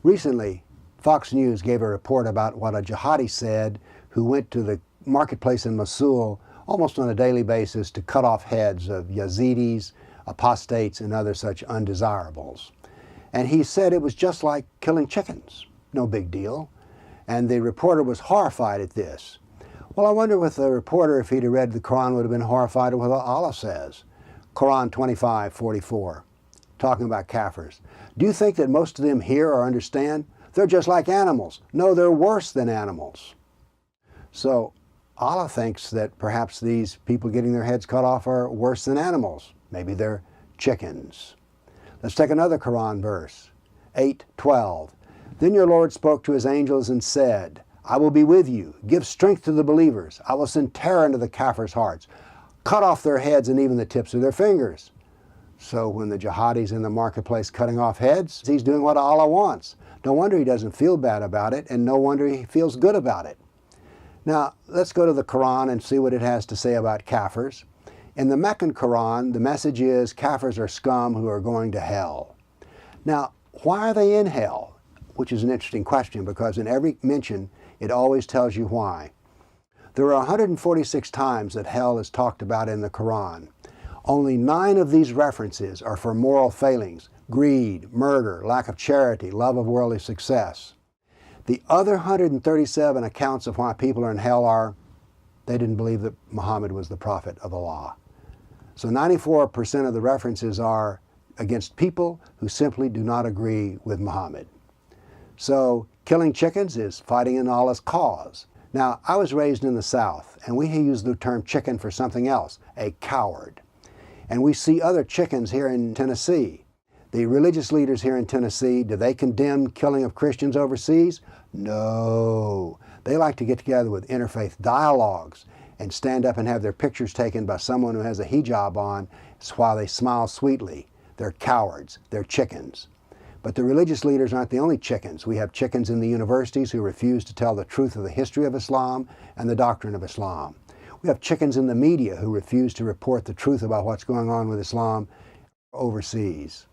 Recently, Fox News gave a report about what a jihadi said who went to the marketplace in Mosul almost on a daily basis to cut off heads of Yazidis, apostates, and other such undesirables. And he said it was just like killing chickens, no big deal. And the reporter was horrified at this. Well, I wonder with the reporter, if he'd have read the Quran, would have been horrified at what Allah says. Quran 25:44, talking about kafirs. Do you think that most of them hear or understand? They're just like animals. No, they're worse than animals. So Allah thinks that perhaps these people getting their heads cut off are worse than animals. Maybe they're chickens. Let's take another Quran verse, 8:12. Then your Lord spoke to his angels and said, I will be with you. Give strength to the believers. I will send terror into the kafirs' hearts. Cut off their heads and even the tips of their fingers. So when the jihadi's in the marketplace cutting off heads, he's doing what Allah wants. No wonder he doesn't feel bad about it, and no wonder he feels good about it. Now, let's go to the Quran and see what it has to say about kafirs. In the Meccan Quran, the message is kafirs are scum who are going to hell. Now, why are they in hell? Which is an interesting question, because in every mention, it always tells you why. There are 146 times that hell is talked about in the Quran. Only 9 of these references are for moral failings, greed, murder, lack of charity, love of worldly success. The other 137 accounts of why people are in hell are they didn't believe that Muhammad was the prophet of Allah. So 94% of the references are against people who simply do not agree with Muhammad. So killing chickens is fighting in Allah's cause. Now, I was raised in the South, and we use the term chicken for something else, a coward. And we see other chickens here in Tennessee. The religious leaders here in Tennessee, do they condemn killing of Christians overseas? No. They like to get together with interfaith dialogues and stand up and have their pictures taken by someone who has a hijab on while they smile sweetly. They're cowards. They're chickens. But the religious leaders aren't the only chickens. We have chickens in the universities who refuse to tell the truth of the history of Islam and the doctrine of Islam. We have chickens in the media who refuse to report the truth about what's going on with Islam overseas.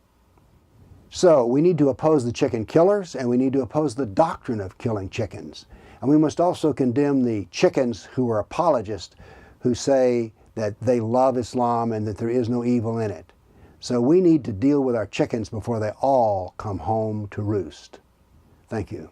So we need to oppose the chicken killers, and we need to oppose the doctrine of killing chickens. And we must also condemn the chickens who are apologists who say that they love Islam and that there is no evil in it. So we need to deal with our chickens before they all come home to roost. Thank you.